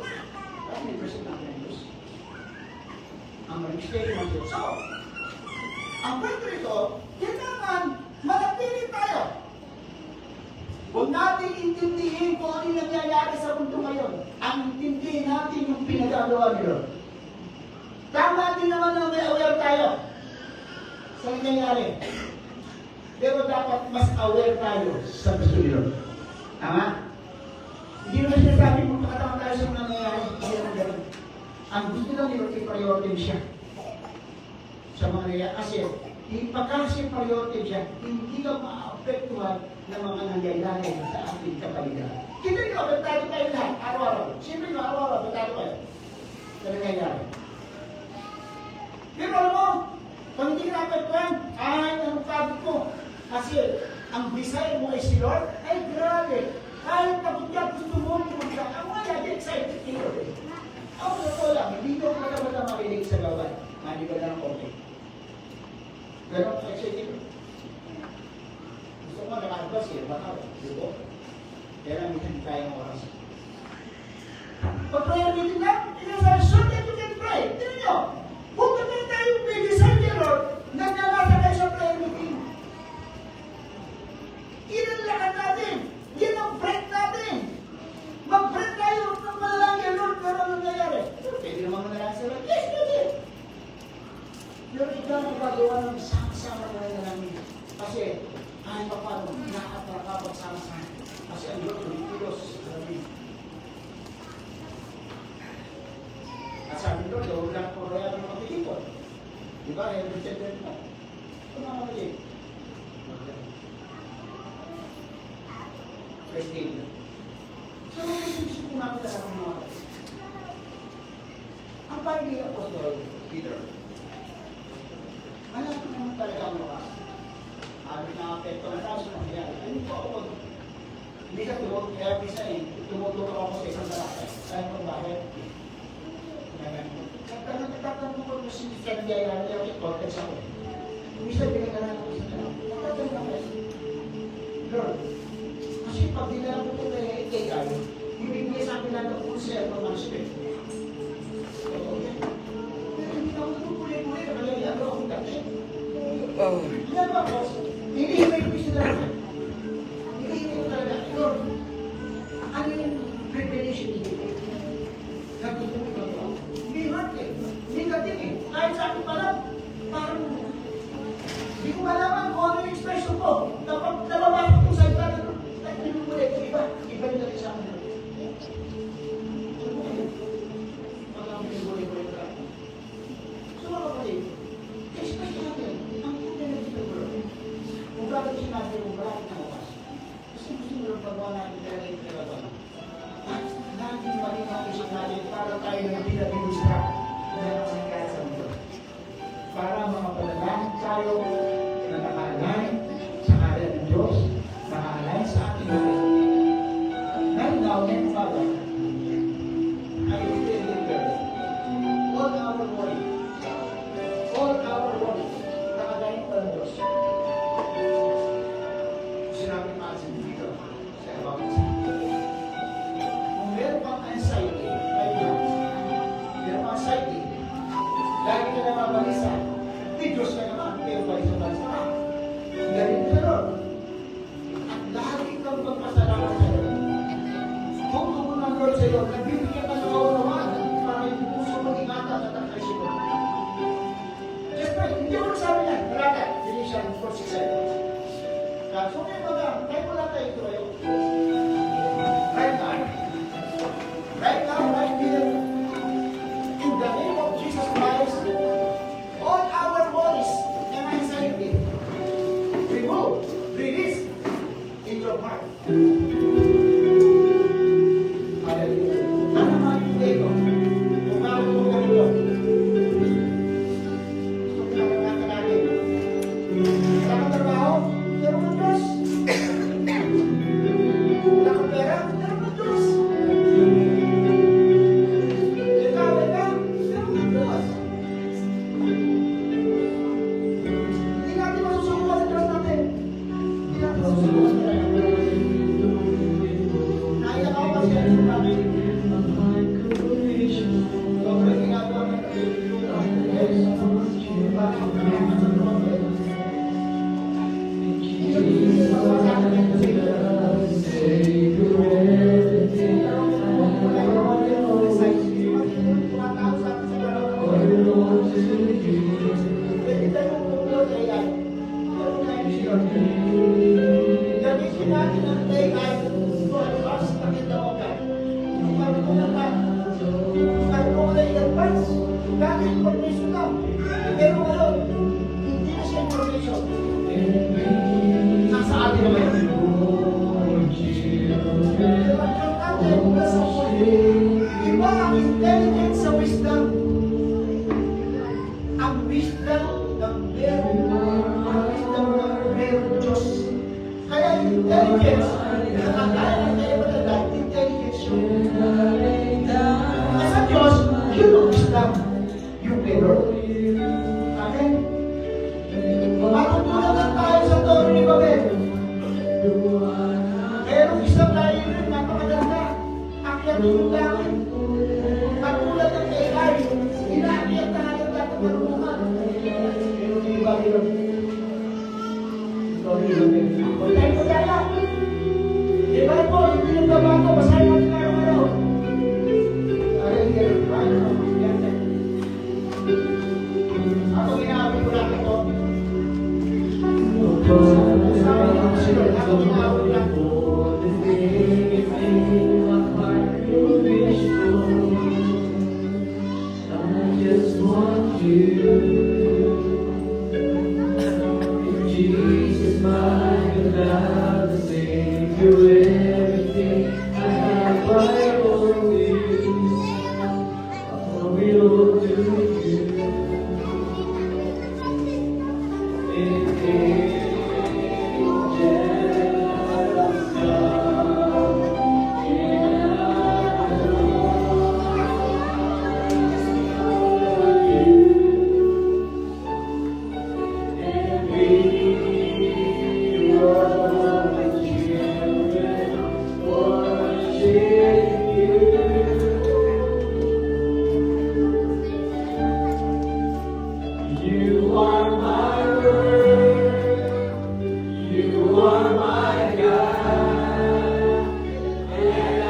Speaker 1: Ay, represent natin ang Diyos. Ang mag-stay ng Diyos. So, ang kwento ito, kailangan manatili tayo. Huwag natin intindihin kung ano yung nangyayari sa mundo ngayon. Ang intindihin natin yung pinagagawa nila. Tama din naman na may aware tayo sa nangyayari. Pero dapat mas aware tayo sa gusto nila. Tama? Hindi naman sinasabi kung makatama tayo sa mga nangyayari. Hindi naman ganun. Ang gusto lang nila, i-priority siya sa mga nangyayari. Kasi, pagkasi priority siya, hindi ka ma-apektuhan ng mga nangyayari sa ating kapaligiran. Kita nyo, apektado tayo lahat, araw-araw. Siyempre nyo, araw-araw, apektado tayo sa nangyayari. Pero alam mo, pag hindi ka na-apektuhan, ay, anong pagod ko? Kasi, ang desire mo ay si Lord, ay grabe. Kahit kapag ka gusto mo pumunta, ako nga lagi excited dito eh. Ako totoo lang, hindi ko mata makinig sa bawat. Hindi ko lang okay. Ganon ka excited. Gusto ko nakakabas eh, baka, di ba? Kaya lang hindi kayang oras. Pag-prayer meeting lang, inasabi, so that you can pray. Tignan nyo, pupunta na tayong bigay ni Lord, nagnamasa tayo sa prayer meeting. Ilan natin. Yan ang break natin. Mag-break tayo ng malalangin, Lord, pero ano nangyayari? Pwede naman manalangin sa Lord. Yes, pwede. Pero ikaw ang gagawa ng sama-sama na namin. Kasi, kahit pa paano, nakakapag sama-sama. Kasi ang Lord, tulipilos. At sabi Lord, huwag lang po royal ng pagkikipon. Di ba? Every gender na. Ito mga kapatid. Praise God. So, gusto ko namin sa mga kapatid. Ang pari ni Apostol Peter, malaki naman talaga ang lukas. Sabi na apekto na tayo sa nangyayari. Hindi po ako hindi ka tulog, kaya bisa eh, tumutulog ako sa isang dalakay. Kaya kung bakit? Kaya nagtatanong ko kung si Fred Gaya, kaya ito, ako. Minsan pinag-aralan ko sa kanila. Nagtatanong ako, Lord, kasi pag dinala ko ito kay Gaya, ibigay sa akin lang ang konsel ng mga spirit. Pero hindi ako nagpupuli-puli, kaya ano akong dati. Yan ba, boss? Hinihimay ko sila naman. Hinihimay ko talaga, Lord, ano yung revelation niyo? Nagtutuloy ko ito. Hindi hurt eh. Hindi kating eh. Kahit sa akin pala, parang hindi ko malaman kung ano yung expression ko. Kapag nababasa ko sa iba, nagpinumuli ko iba. Iba yung natin sa akin. Pag-ang pinumuli-muli ko lang. So mga kapatid, express natin ang pinag-pinag ko. Kung bakit sinabi mo, bakit na oras? Kasi gusto mo lang pagawa natin talaga yung pinagawa. At natin maging ang isip natin para tayo na pinag-ilustra na nangyayari sa mundo. Para makapalalangin tayo na naka-align sa kanya ng Diyos, naka-align sa ating buhay. Now, ngayong umaga, I will tell you girl, all our worries, nakagaling pa ng Diyos. Sinabi pa sa dito, sa about kung meron pang anxiety, meron pang anxiety, lagi ka na mabalisa, may Diyos ka naman, pero balisa-balisa ka. Galing ka ron. At lagi kang magpasalamat sa iyo. Kung tumunang Lord sa iyo, nagbibigyan ka ng kaunawaan para yung puso mo ingatan at ang kaisip mo. Just pray, hindi mo nagsabi yan. Malata, Philippians 4:6. So ngayon mga, kahit wala tayo ito kayo. Right now, right here, in the name of Jesus Christ, all our worries and anxiety, remove, release in your heart. Hallelujah. Sana makikita ito. Kung bakit mo ganito. Gusto ko nakakata natin. Wala kang trabaho, meron kang Diyos. Wala kang pera, meron kang Diyos. Hindi natin masusubukan sa Diyos natin. Hindi natin masusubukan sa Diyos. Naiyak ako kasi ang ito namin. Sobrang ginagawa natin. Parang kailangan sa Diyos. Hindi magawa sa akin ito sila. Gamitin natin ang AI for us pakita mo ka. Kung marunong ka, marunong na i-advance, dahil information lang. Pero ngayon, hindi na siya information. Nasa atin naman yun. Pero ang natin, nasa iba ang intelligence sa wisdom. Ang wisdom ng meron Diyos. Kaya intelligence, nakakaya ng yung langit. Katulad ng AI, inaakit na natin lahat ng marunungan. Yung Babylon. Huwag tayong pagkala. Di ba po, hindi yung gabato, basahin natin araw-araw. Ako ginagawa ko lang ito. Ako ginagawa ko lang ito.
Speaker 2: Jesus, my good love, Savior, everything I have, I owe you. All belong to you. You are my word, you are my God, and I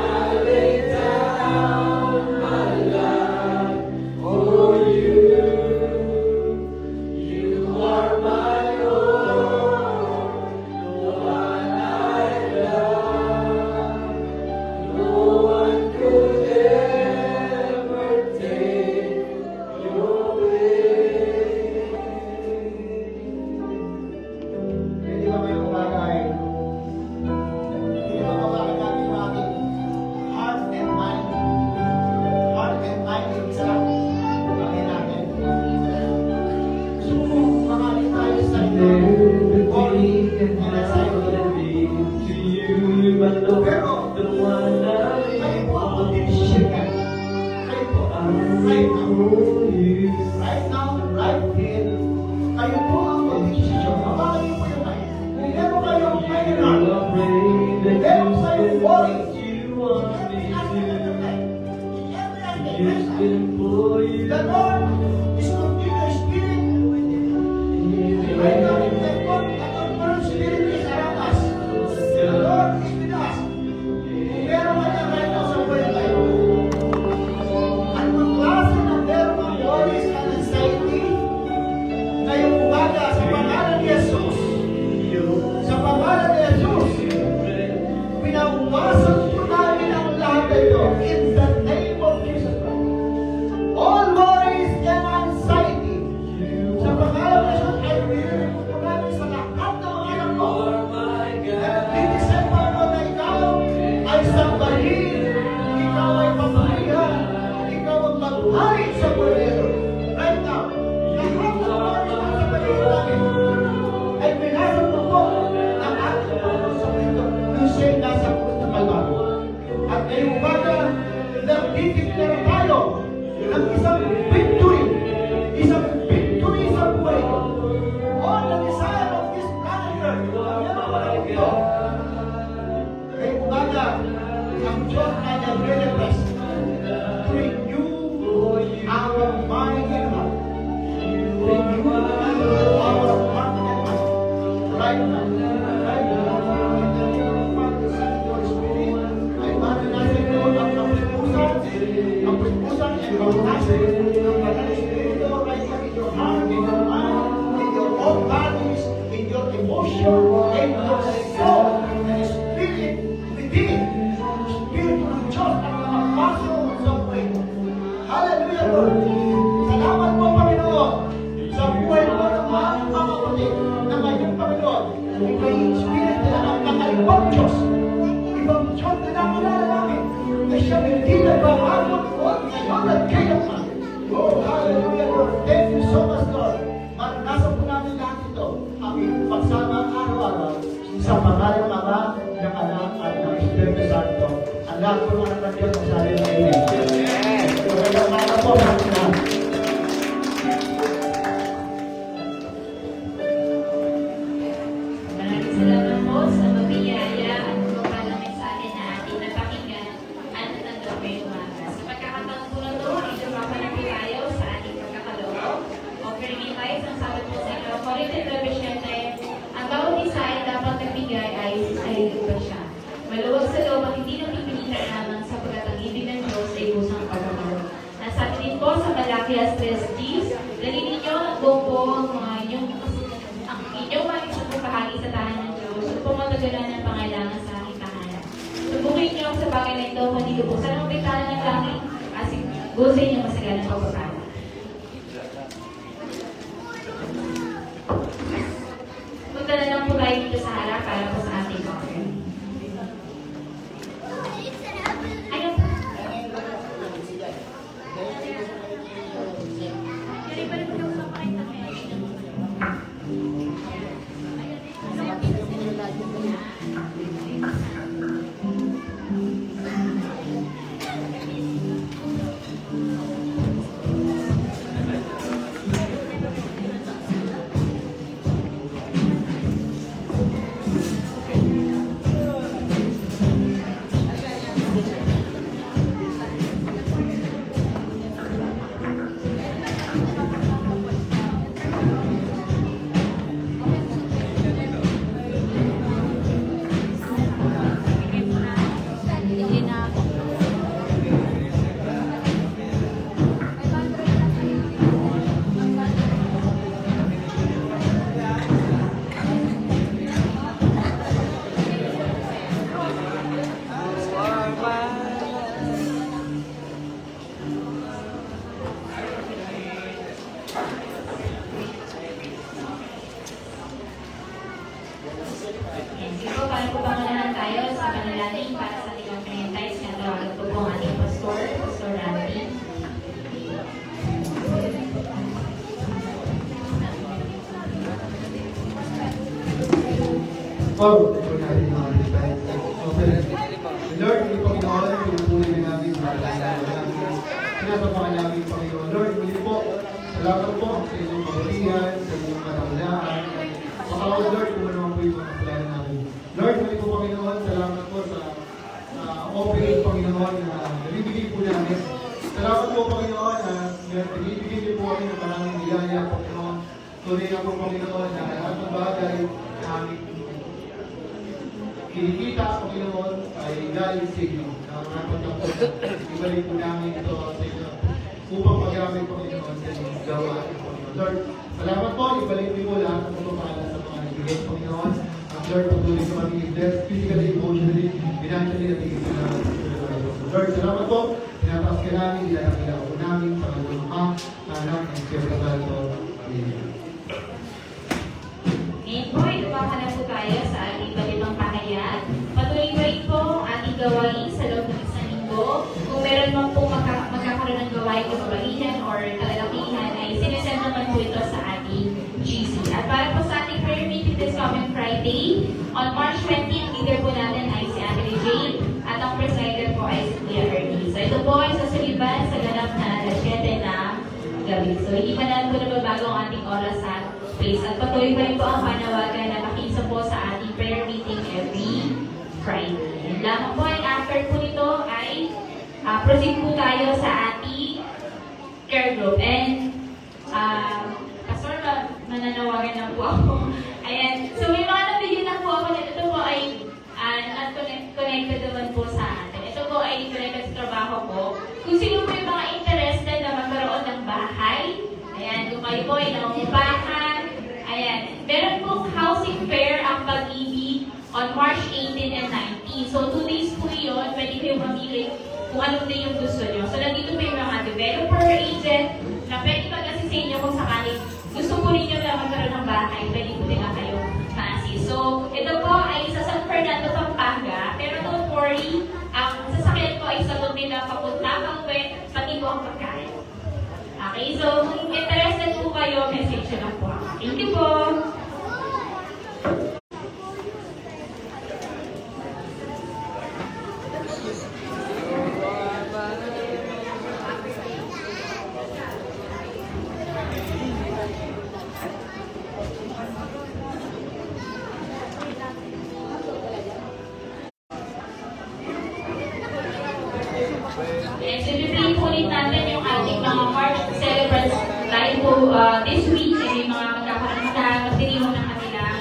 Speaker 2: lay down my life for you. You are my Lord, the one I love. No one could ever take your place.
Speaker 1: Pwede ba may umagay? Pwede ba mabakit natin yung ating heart and mind? Heart and mind, yung isa lang. Umagay natin. So, mamalit tayo sa inyo. Body and anxiety.
Speaker 2: To you, my Lord, the one I
Speaker 1: Kayo po ang mag-decision ka. Kayo po. Right now.
Speaker 2: you.
Speaker 1: Right now, right here. Kayo po ang mag-decision. Mamalit po yung kayo. Hindi mo kayo ang mahirap. Meron kayong worry. The Lord is continuous spirit. Right now, in the God, the Lord's spirit is around us. The Lord is with us. Kung meron ka na right now sa buhay kayo, anong klase na meron kang worries and anxiety, ngayong umaga sa pangalan ni Jesus, sa pangalan ni Jesus, pinawasan po namin ang lahat na ito in the name of Jesus Christ. All worries and anxiety, sa pangalan ni Jesus, ay pinirip po namin sa lahat ng mga anak ko. At dinisay mo ako na ikaw ay sambahin, ikaw ay pamalihan, ikaw ang maghari sa buhay. Right now, lahat ng worries na sa paligid namin, ay pinasok mo po ang ating Panginoon sa mundo nung siya'y nasa krus ng Kalbaryo. At ngayong umaga, nagtitikla tayo ng isang victory sa buhay ko. All the desire of this planet Earth, ang meron ko lang ito. Ngayong umaga, ang Diyos ay nagre-request to renew our mind and heart. Renew our heart and mind. Right now. Right now. In the name of the Father, Son, and Holy Spirit, ay mananasin ko ang kapuspusan and kaputasin ng Banal na Espiritu right now in your heart, in your mind, in your own bodies, in your emotion, in your soul, and spirit within. Espiritu ng Diyos ang nakapasok sa buhay mo. Hallelujah, Lord. Salamat po, Panginoon, sa buhay mo ng mga kapatid na ngayon, Panginoon, ikay spirit nila ang kakaibang Diyos. Ibang Diyos na nakilala namin na siya hindi nagbahabot o ngayon at kailanman. Oh, hallelujah, Lord. Thank you so much, Lord. Maranasan po namin lahat ito, aming pagsama araw-araw sa pangalan ng Ama, ng Anak, at ng Espiritu Santo. Ang lahat po ng anak ng Diyos sa sarili ng Amen. So, magandang araw po sa ating lahat.
Speaker 3: Maraming salamat po sa mabiyaya at pagpapalamig sa atin na ating napakinggan at natanggapin. maluwag sa loob at hindi napipilitan lamang sa pagkatag-ibig ng Diyos ay kusang pagkakaroon. Nasabi din po sa Malakias 3:10, dalhin ninyo at buong po ang inyong mga isang bahagi sa tahanan ng Diyos upang matagalan ng pangailangan sa aking tahanan. Subukin niyo sa bagay na ito, kundi lubusan ang bintana ng langit at gusin niyo masagalang pagpapala. Punta na lang po tayo dito sa harap para po sa ating cover. Ayun po. Sige po, paano po pangunahan tayo sa panalangin para sa ating mga pinintay? Sinatawagan po po ang ating pastor, Pastor Randy.
Speaker 4: Oh, ito natin mga kapitbahay. Okay. Lord, muli Panginoon, pinupunin na namin para sa namin. Pinapapakan namin, Panginoon. Lord, muli po, salamat po sa inyong kabutihan, sa inyong katawalaan. Pakawag, Lord, kung ano naman po yung mga plan namin. Lord, muli po, Panginoon, salamat po sa opening, Panginoon, na nabibigay po namin. Salamat po, Panginoon, na nabibigay niyo po kami ng maraming niyaya, Panginoon. Tunay na po, Panginoon, na lahat ng bagay na aming kinikita, Panginoon, ay galing sa inyo. Nakakapag po, ibalik po namin ito sa inyo upang magamit, Panginoon, sa inyong gawa, Panginoon. Lord, salamat po, ibalik niyo po lahat ng pagpapala sa mga nabigay, Panginoon. Ang Lord, patuloy sa mga bless, physically, emotionally, financially, at higit sa lahat. Lord, salamat po, pinataas ka namin, ilalaki po namin sa mga Ama, Anak, and Espiritu Santo. Amen.
Speaker 3: Ngayon po, ilupakan na po tayo sa ating iba't pahayag. Patuloy pa rin po ang ating gawain sa loob ng isang linggo. Kung meron man po magkakaroon ng gawain o kabalihan or kalalakihan, ay sinesend naman po ito sa ating GC. At para po sa ating prayer meeting this coming Friday, on March 20, ang leader po natin ay si Ate Jane at ang presider po ay si Kuya Ernie. So ito po ay sasuliban sa ganap na alas 7 na gabi. So hindi pa na po nababago ang ating oras at space. At patuloy pa rin po ang panawagan na makisa po sa ating prayer meeting every Friday. And lamang po, and after po nito ay proceed po tayo sa ating care group. And Pastor, mananawagan na po ako. Ayan. So may mga nabigyan na po ako na ito po ay connected naman po sa atin. Ito po ay connected sa trabaho ko. Kung sino po yung mga interested na magkaroon ng bahay, ayan, kung kayo po ay nangungupahan, ayan, meron pong housing fair ang Pag-ibig on March 18 and 19. So 2 days po yun, pwede kayong mamili kung anong din yung gusto nyo. So nandito po yung mga developer agent na pwede mag-assist sa inyo kung sakali gusto po ninyo na magkaroon ng bahay, pwede po nila kayo ma-assist. So ito po ay sa San Fernando, Pampanga, pero don't worry, ang sasakyan po ay sa nila papunta ang pati po ang pagkain. Okay, so kung interested po kayo, message nyo lang po ako. Thank you po! And so, bibigyan po ulit natin yung ating mga March celebrants dahil po this week ay mga magkakapagdiriwang ng kanilang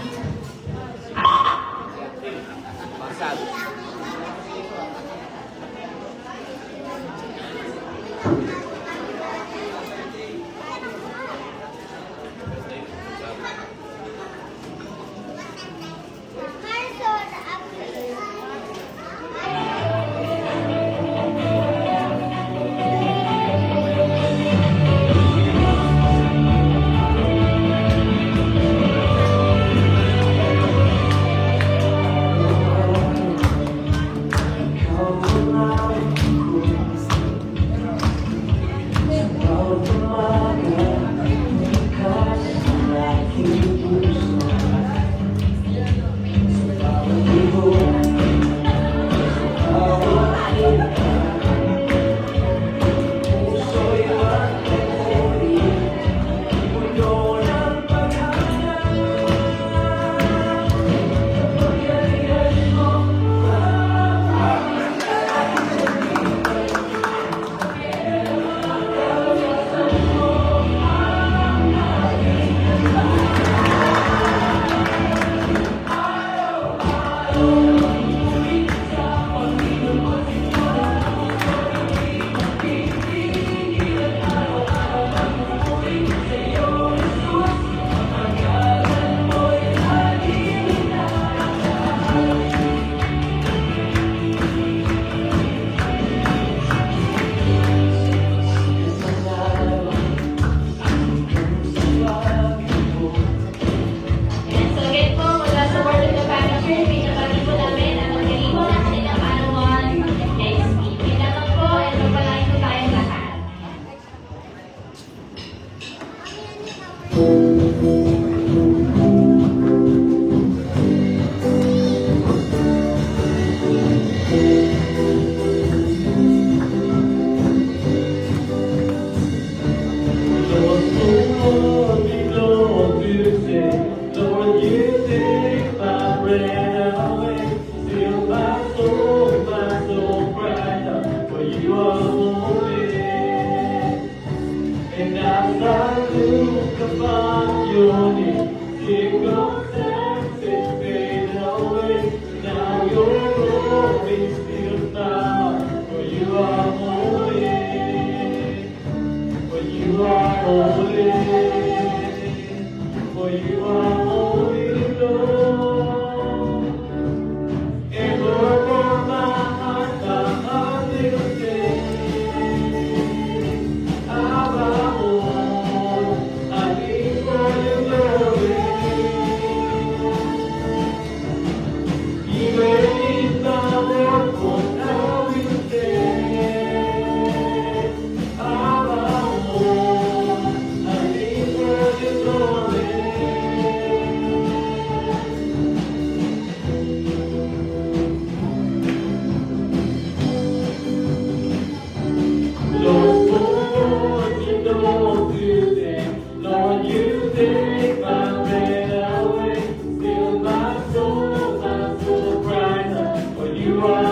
Speaker 2: about your name. Here goes dancing, fade away. Now your glory still found. For you are holy. For you are holy. For you are holy, Lord. Ever for my heart, my heart will sing. Lord, you take my pain away, still my soul cries out, for you are